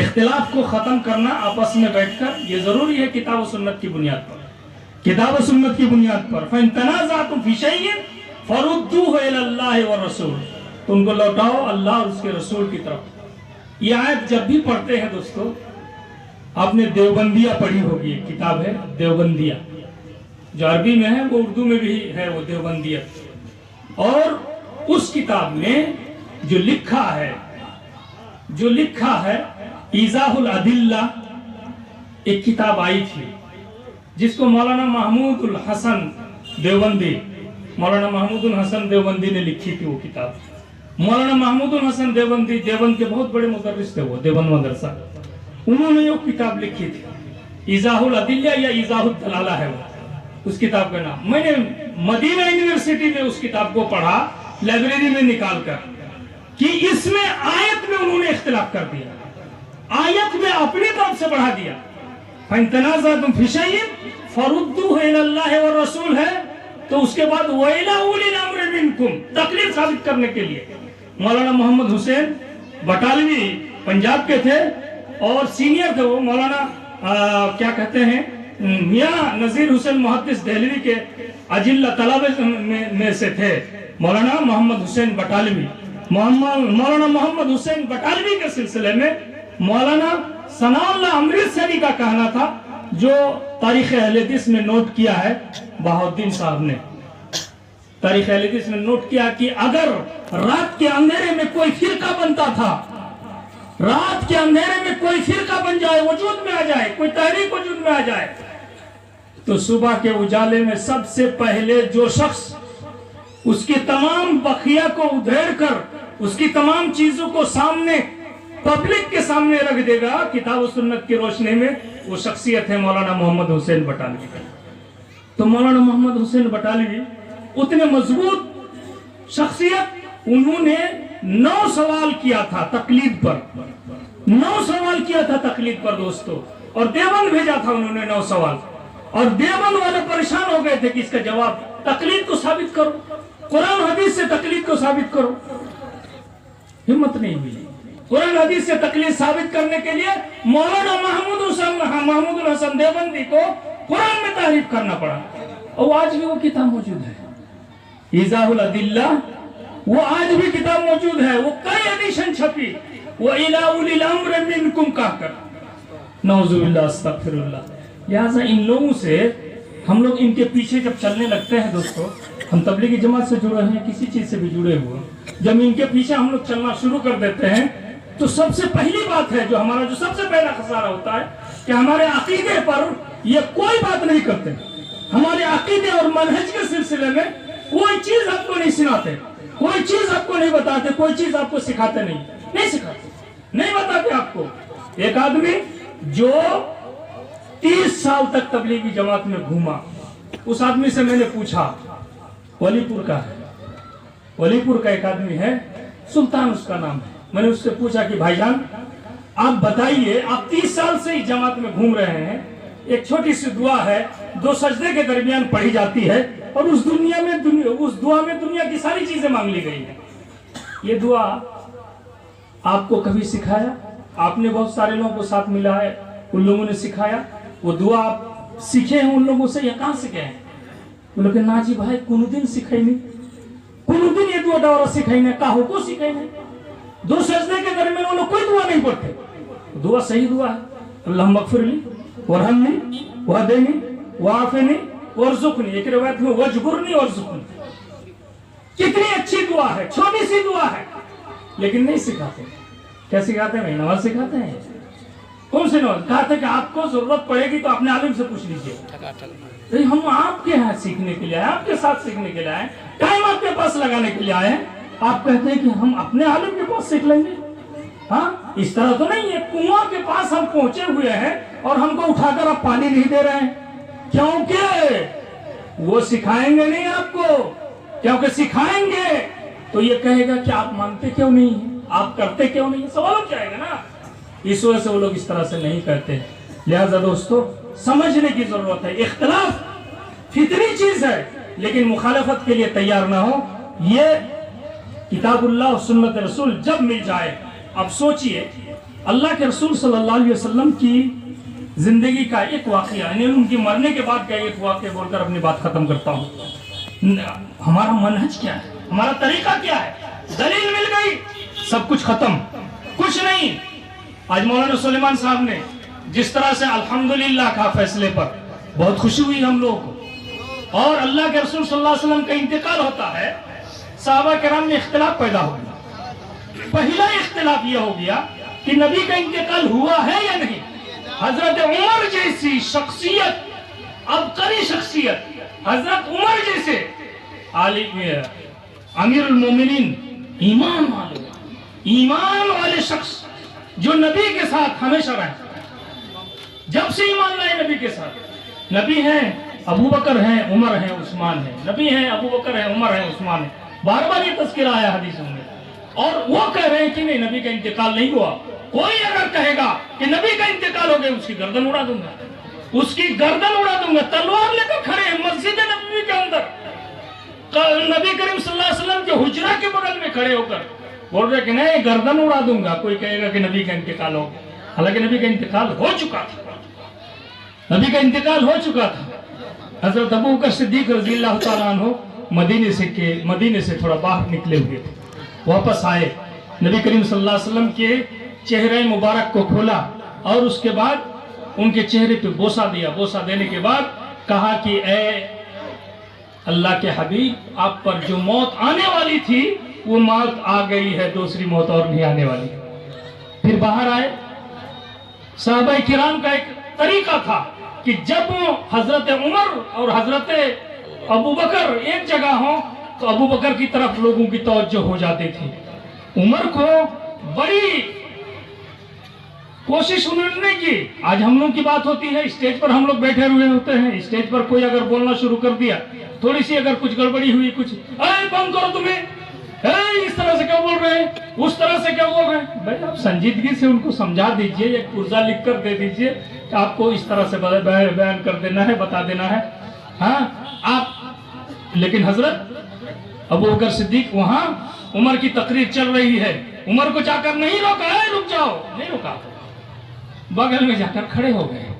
اختلاف کو ختم کرنا آپس میں بیٹھ کر یہ ضروری ہے کتاب و سنت کی بنیاد پر، کتاب و سنت کی بنیاد پر فَإِن تَنَازَعْتُمْ فِي شَيْءٍ فَرُدُّوهُ إِلَى اللَّهِ وَالرَّسُولِ، تو ان کو لوٹاؤ اللہ اور اس کے رسول کی طرف۔ یہ آیت جب بھی پڑھتے ہیں دوستو، آپ نے دیوبندیہ پڑھی ہوگی، ایک کتاب ہے دیوبندیہ، جو عربی میں ہے وہ اردو میں بھی ہے، وہ دیوبندیہ، اور اس کتاب میں جو لکھا ہے ایضاح الادلہ، ایک کتاب آئی تھی جس کو مولانا محمود الحسن دیوبندی نے لکھی تھی۔ وہ کتاب مولانا محمود الحسن دیوبندی دیوبند کے بہت بڑے مدرس تھے، وہ دیوبند مدرسہ، انہوں نے یہ کتاب لکھی تھی ایضاح الادلہ یا ایضاح الدلالہ ہے وہ اس کتاب کا نام۔ میں نے مدینہ یونیورسٹی میں اس کتاب کو پڑھا، لائبریری میں نکال کر، کہ اس میں آیت میں انہوں نے اختلاف کر دیا، آیت میں اپنی طرف سے بڑھا دیا۔ فَإِن تَنَازَعْتُمْ فِي شَيْءٍ فَرُدُّوهُ إِلَى اللَّهِ وَالرَّسُولِ ہے، تو اس کے بعد وَإِلَىٰ أُولِي الْأَمْرِ مِنكُمْ، تکلیف ثابت کرنے کے لیے مولانا محمد حسین بٹالوی پنجاب کے تھے اور سینئر تھے، وہ مولانا کیا کہتے ہیں میاں نذیر حسین محدث دہلوی کے اجلہ طلبہ میں سے تھے مولانا محمد حسین بٹالوی۔ مولانا محمد حسین بٹالوی کے سلسلے میں مولانا ثناء اللہ امرتسری کا کہنا تھا، جو تاریخ اہل حدیث میں نوٹ کیا ہے بہاؤالدین صاحب نے، تاریخ اہل حدیث میں نوٹ کیا کہ اگر رات کے اندھیرے میں کوئی فرقہ بنتا تھا، رات کے اندھیرے میں کوئی فرقہ بن جائے، وجود میں آ جائے، کوئی تحریک وجود میں آ جائے، تو صبح کے اجالے میں سب سے پہلے جو شخص اس کی تمام بقیہ کو ادھیڑ کر اس کی تمام چیزوں کو سامنے پبلک کے سامنے رکھ دے گا کتاب و سنت کی روشنی میں، وہ شخصیت ہے مولانا محمد حسین بٹالوی۔ تو مولانا محمد حسین بٹالوی اتنے مضبوط شخصیت، انہوں نے 9 سوال کیا تھا تقلید پر، 9 سوال کیا تھا تقلید پر دوستو، اور دیوبند بھیجا تھا انہوں نے 9 سوال، اور دیوبند والے پریشان ہو گئے تھے کہ اس کا جواب تقلید کو ثابت کرو، قرآن حدیث سے تقلید کو ثابت کرو۔ ہمت نہیں ملی قرآن حدیث سے تقلید ثابت کرنے کے لیے مولانا محمود الحسن دیوبندی کو قرآن میں تحریف کرنا پڑا، اور آج بھی وہ کتاب موجود ہے ایضاح الادلہ، وہ آج بھی کتاب موجود ہے، وہ کئی ایڈیشن چھپی، وہ اِلیٰ اُولِی الْأَمْرِ مِنْکُمْ کہہ کر، نعوذ باللہ استغفر اللہ۔ لہٰذا ان لوگوں سے ہم لوگ ان کے پیچھے جب چلنے لگتے ہیں دوستو، ہم تبلیغی جماعت سے جڑے ہیں، کسی چیز سے بھی جڑے ہوئے، جب ان کے پیچھے ہم لوگ چلنا شروع کر دیتے ہیں تو سب سے پہلی بات ہے جو ہمارا جو سب سے پہلا خسارہ ہوتا ہے کہ ہمارے عقیدے پر یہ کوئی بات نہیں کرتے، ہمارے عقیدے اور منہج کے سلسلے میں کوئی چیز آپ کو نہیں سناتے، کوئی چیز آپ کو نہیں بتاتے، کوئی چیز آپ کو سکھاتے نہیں سکھاتے، نہیں بتاتے آپ کو۔ ایک آدمی جو 30 سال تک تبلیغی جماعت میں گھوما، اس آدمی سے میں نے پوچھا، ولی پور کا ہے، ولی پور کا ایک آدمی ہے، سلطان اس کا نام ہے، میں نے اس سے پوچھا کہ بھائی جان آپ بتائیے، آپ 30 سال سے اس جماعت میں گھوم رہے ہیں، ایک چھوٹی سی دعا ہے 2 سجدے کے درمیان پڑھی جاتی ہے، اور اس دعا میں دنیا کی ساری چیزیں مانگ لی گئی ہیں، یہ دعا آپ کو کبھی سکھایا؟ آپ نے بہت سارے لوگوں کو ساتھ ملا ہے، ان لوگوں نے سکھایا، وہ دعا آپ سیکھے ہیں ان لوگوں سے یا کہاں سکھے ہیں؟ بولے کہ نا جی بھائی کنو دن سکھائی نہیں، کنو دن یہ دعا دورہ سکھائی نہیں، کہو کو سکھائی نہیں، 2 سجدے کے درمیان وہ لوگ کوئی دعا نہیں پڑھتے، دعا صحیح دعا ہے، اللہم اغفر لی ورحمنی وہدنی وعافنی وارزقنی، ایک روایت میں وجبرنی وارزقنی، کتنی اچھی دعا ہے، چھوٹی سی دعا ہے، لیکن نہیں سکھاتے۔ کیا سکھاتے ہیں؟ نماز سکھاتے ہیں، کون سے نماز؟ کہتے ہیں کہ آپ کو ضرورت پڑے گی تو اپنے عالم سے پوچھ لیجیے، ہم آپ کے ہاں سیکھنے کے لیے آئے، آپ کے ساتھ سیکھنے کے لیے آئے، ٹائم آپ کے پاس لگانے کے لیے آئے ہیں، آپ کہتے ہیں کہ ہم اپنے عالم کے پاس سیکھ لیں گے؟ ہاں اس طرح تو نہیں ہے، کنواں کے پاس ہم پہنچے ہوئے ہیں اور ہم کو اٹھا کر آپ پانی نہیں دے رہے ہیں، کیونکہ وہ سکھائیں گے نہیں آپ کو، کیونکہ سکھائیں گے تو یہ کہے گا کہ آپ مانتے کیوں نہیں ہیں، آپ کرتے کیوں نہیں، سوال اٹھ جائے گا نا، اس وجہ سے وہ لوگ اس طرح سے نہیں کرتے۔ لہذا دوستو سمجھنے کی ضرورت ہے، اختلاف فطری چیز ہے، لیکن مخالفت کے لیے تیار نہ ہو۔ یہ کتاب اللہ اور سنت رسول جب مل جائے، اب سوچئے اللہ کے رسول صلی اللہ علیہ وسلم کی زندگی کا ایک واقعہ، یعنی ان کی مرنے کے بعد کا ایک واقعہ بول کر اپنی بات ختم کرتا ہوں۔ ہمارا منہج کیا ہے، ہمارا طریقہ کیا ہے؟ دلیل مل گئی، سب کچھ ختم، کچھ نہیں۔ آج مولانا سلیمان صاحب نے جس طرح سے الحمدللہ کہا فیصلے پر، بہت خوشی ہوئی ہم لوگ کو۔ اور اللہ کے رسول صلی اللہ علیہ وسلم کا انتقال ہوتا ہے، صحابہ کرام میں اختلاف پیدا ہو گیا۔ پہلا اختلاف یہ ہو گیا کہ نبی کا انتقال ہوا ہے یا نہیں۔ حضرت عمر جیسی شخصیت، عبقری شخصیت، حضرت عمر جیسے امیر المومنین، ایمان والے شخص جو نبی کے ساتھ ہمیشہ رہے، جب سے ایمان لائے نبی کے ساتھ، نبی ہیں ابو بکر ہیں، عمر ہیں، عثمان ہیں، نبی ہیں ابو بکر ہیں، عمر ہیں، عثمان ہیں، بار بار یہ تذکرہ آیا حدیثوں میں۔ اور وہ کہہ رہے ہیں کہ نہیں، نبی کا انتقال نہیں ہوا۔ کوئی اگر کہے گا کہ نبی کا انتقال ہو گیا، اس کی گردن اڑا دوں گا، اس کی گردن اڑا دوں گا۔ تلوار لے کر کھڑے ہیں مسجد نبوی کے اندر، نبی کریم صلی اللہ علیہ وسلم کے حجرہ کے بغل میں کھڑے ہو کر بول رہے کہ نہیں، گردن اڑا دوں گا۔ کوئی کہے گا کہ نبی کا انتقال ہو گیا، حالانکہ نبی کا انتقال ہو چکا تھا، نبی کا انتقال ہو چکا تھا۔ حضرت ابو بکر صدیق رضی اللہ تعالیٰ عنہ مدینے سے تھوڑا باہر نکلے ہوئے تھے، واپس آئے، نبی کریم صلی اللہ علیہ وسلم کے چہرے مبارک کو کھولا اور اس کے بعد ان کے چہرے پہ بوسہ دیا۔ بوسہ دینے کے بعد کہا کہ اے اللہ کے حبیب، آپ پر جو موت آنے والی تھی وہ موت آ گئی ہے، دوسری موت اور نہیں آنے والی۔ پھر باہر آئے۔ صحابہ کرام کا ایک طریقہ تھا کہ جب حضرت عمر اور حضرت ابو بکر ایک جگہ ہوں تو ابو بکر کی طرف لوگوں کی توجہ ہو جاتی تھی۔ عمر کو بڑی کوشش انہوں نے کی۔ آج ہم لوگ کی بات ہوتی ہے، اسٹیج پر ہم لوگ بیٹھے ہوئے ہوتے ہیں، اسٹیج پر کوئی اگر بولنا شروع کر دیا، تھوڑی سی اگر کچھ گڑبڑی ہوئی، کچھ اے بند کرو تمہیں، اے اس طرح سے کیا بول رہے ہیں، اس طرح سے کیا بول رہے ہیں۔ بھائی آپ سنجیدگی سے ان کو سمجھا دیجئے، ایک پرزہ لکھ کر دے دیجئے کہ آپ کو اس طرح سے بیان کر دینا ہے، بتا دینا ہے۔ ہاں آپ، لیکن حضرت ابو بکر صدیق وہاں عمر کی تقریر چل رہی ہے، عمر کو جا کر نہیں روکا، اے رک جاؤ، نہیں روکا، بغل میں جا کر کھڑے ہو گئے،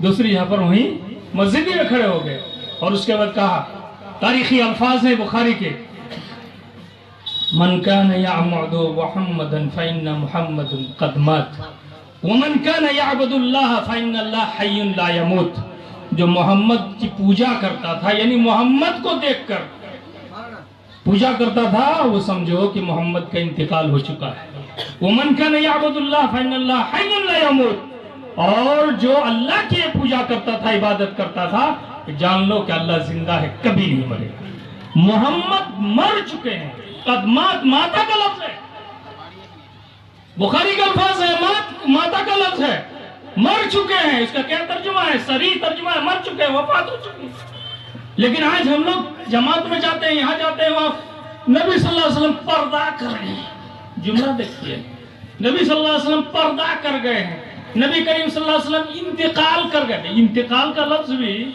دوسری جگہ پر وہیں مسجد میں کھڑے ہو گئے۔ اور اس کے بعد کہا، تاریخی الفاظ ہیں بخاری کے، من کان یعبد محمدا فإن محمد قد مات ومن کان یعبد اللہ فإن اللہ حی لا يموت۔ جو محمد کی پوجا کرتا تھا، یعنی محمد کو دیکھ کر پوجا کرتا تھا، وہ سمجھو کہ محمد کا انتقال ہو چکا ہے۔ ومن کان یعبد اللہ فإن اللہ حی لا يموت، اور جو اللہ کی پوجا کرتا تھا، عبادت کرتا تھا، جان لو کہ اللہ زندہ ہے، کبھی نہیں مرے گا۔ محمد مر چکے ہیں، قد مات، ماتا کا لفظ ہے، بخاری کا الفاظ ہے، ماتا کا لفظ ہے، مر چکے ہیں۔ اس کا کیا ترجمہ ہے؟ صریح ترجمہ ہے، مر چکے ہیں، وفات ہو چکی ہے۔ لیکن آج ہم لوگ جماعت میں جاتے ہیں، یہاں جاتے ہیں، وہاں نبی صلی اللہ علیہ وسلم پردہ کر رہے ہیں۔ جملہ دیکھیے، نبی صلی اللہ علیہ وسلم پردہ کر گئے ہیں، نبی کریم صلی اللہ علیہ وسلم انتقال کر گئے۔ انتقال کا لفظ بھی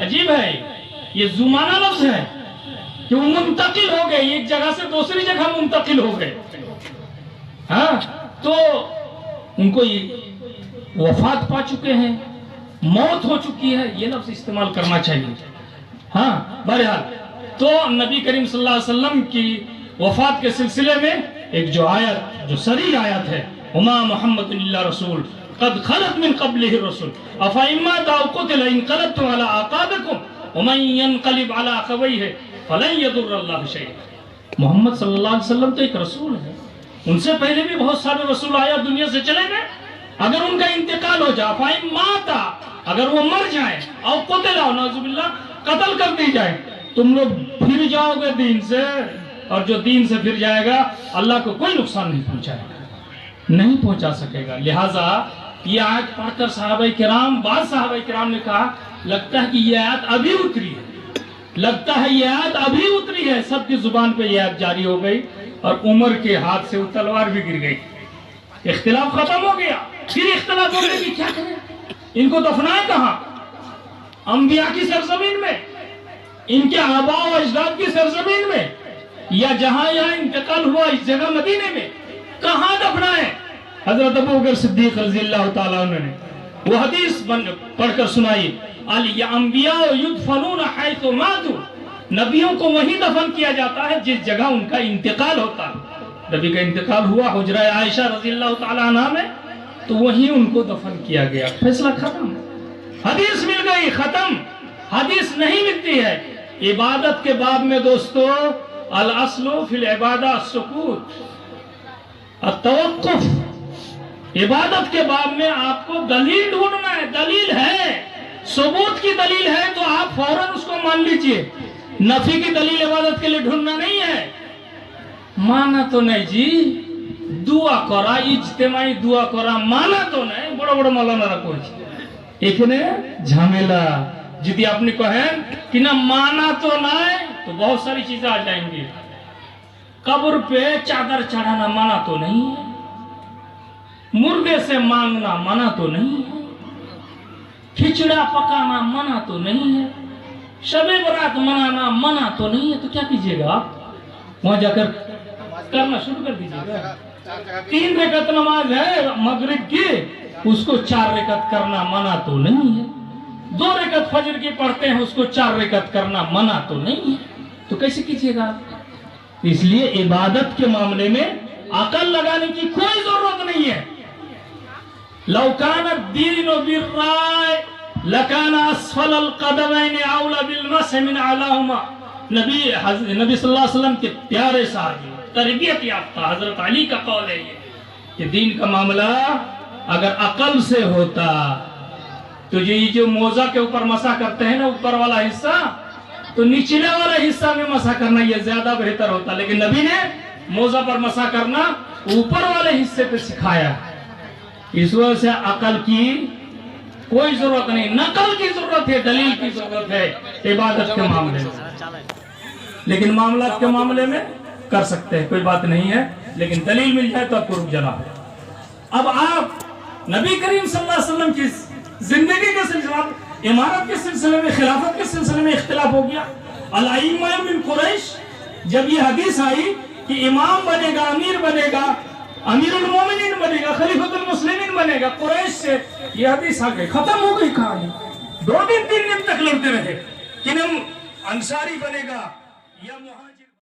عجیب ہے، یہ زمانہ لفظ ہے کہ وہ منتقل ہو گئے، ایک جگہ سے دوسری جگہ منتقل ہو گئے۔ ہاں، تو ان کو وفات پا چکے ہیں، موت ہو چکی ہے، یہ لفظ استعمال کرنا چاہیے۔ ہاں، بہرحال تو نبی کریم صلی اللہ علیہ وسلم کی وفات کے سلسلے میں ایک جو آیت، جو صریح آیت ہے، وما محمد الا رسول قد خلت من قبلہ الرسل افإن مات أو قتل انقلبتم على أعقابكم ومن ينقلب على عقبيه فلن يضر الله شيئا۔ محمد صلی اللہ علیہ وسلم تو ایک رسول ہے، ان سے پہلے بھی بہت سارے رسول آیا، دنیا سے چلے گئے۔ اگر ان کا انتقال ہو جائے، فإن مات، اگر وہ مر جائیں، او قتل، نعوذ باللہ قتل کر دی جائے، تم لوگ پھر جاؤ گے دین سے، اور جو دین سے پھر جائے گا اللہ کو کوئی نقصان نہیں پہنچائے گا، نہیں پہنچا سکے گا۔ لہٰذا یہ آیت پڑھ کر صحابہ کرام، بعض صحابہ کرام نے کہا، لگتا ہے کہ یہ آیت ابھی اتری ہے، لگتا ہے یہ آیت ابھی اتری ہے۔ سب کی زبان پہ یہ آیت جاری ہو گئی اور عمر کے ہاتھ سے وہ تلوار بھی گر گئی، اختلاف ختم ہو گیا۔ پھر اختلاف ہو گیا کہ کیا کریں، ان کو دفنائیں کہاں؟ انبیاء کی سرزمین میں، ان کے آباء و اجداد کی سرزمین میں، یا جہاں یہاں انتقال ہوا اس جگہ مدینے میں، کہاں دفنائیں؟ حضرت ابوبکر صدیق رضی اللہ تعالیٰ عنہ نے وہ حدیث پڑھ کر سنائی، الانبیاء یدفنون حیث ماتوا، نبیوں کو وہیں دفن کیا جاتا ہے جس جگہ ان کا انتقال ہوتا ہے۔ نبی کا انتقال ہوا حجرہ عائشہ رضی اللہ تعالیٰ عنہ میں، تو وہیں ان کو دفن کیا گیا، فیصلہ ختم۔ حدیث مل گئی، ختم۔ حدیث نہیں ملتی ہے۔ عبادت کے باب میں دوستو، الاصل فی العبادہ السکوت، التوقف۔ عبادت کے باب میں آپ کو دلیل ڈھونڈنا ہے، دلیل ہے، ثبوت کی دلیل ہے تو آپ فوراً اس کو مان لیجئے۔ نفی کی دلیل عبادت کے لیے ڈھونڈنا نہیں ہے۔ مانا تو نہیں جی، دعا کرا، اجتماعی دعا کرا، مانا تو نہیں، بڑا بڑا مولانا رکھو جی ایکھنے جھامیلا جدی اپنی کہیں کہ نہ مانا تو نہیں تو بہت ساری چیزیں آ جائیں گی۔ قبر پہ چادر چڑھانا مانا تو نہیں ہے، مردے سے مانگنا منع تو نہیں ہے، کھچڑا پکانا منع تو نہیں ہے، شب برات منانا منع تو نہیں ہے، تو کیا کیجئے گا آپ؟ وہاں جا کر کرنا شروع کر دیجئے گا۔ 3 رکعت نماز ہے مغرب کی، اس کو 4 رکعت کرنا منع تو نہیں ہے۔ 2 رکعت فجر کی پڑھتے ہیں، اس کو 4 رکعت کرنا منع تو نہیں ہے، تو کیسے کیجئے گا؟ اس لیے عبادت کے معاملے میں عقل لگانے کی کوئی ضرورت نہیں ہے۔ لو كان الدين بالرأي لكان اسفل القدمين اولى بالمسح من اعلاهما۔ نبی صلی اللہ علیہ وسلم کے پیارے صحابی، تربیت یافتہ حضرت علی کا قول ہے یہ کہ دین کا معاملہ اگر عقل سے ہوتا تو یہ جو موزہ کے اوپر مسح کرتے ہیں نا، اوپر والا حصہ، تو نچلے والا حصہ میں مسح کرنا یہ زیادہ بہتر ہوتا، لیکن نبی نے موزہ پر مسح کرنا اوپر والے حصے پہ سکھایا۔ اس وجہ سے عقل کی کوئی ضرورت نہیں، نقل کی ضرورت ہے، دلیل کی ضرورت ہے عبادت کے معاملے میں، لیکن معاملات کے معاملے میں کر سکتے ہیں، کوئی بات نہیں ہے، لیکن دلیل مل جائے تو آپ کو رک جانا ہے۔ اب آپ نبی کریم صلی اللہ علیہ وسلم کی زندگی کے سلسلہ، امارت کے سلسلے میں، خلافت کے سلسلے میں اختلاف ہو گیا۔ الائمہ من قریش، جب یہ حدیث آئی کہ امام بنے گا، امیر بنے گا، امیر المومنین بنے گا، خلیفۃ المسلمین بنے گا، قریش سے یہ حدیث آ گئی، ختم ہو گئی کہانی۔ 2 دن 3 دن تک لڑتے رہے کہ انصاری بنے گا یا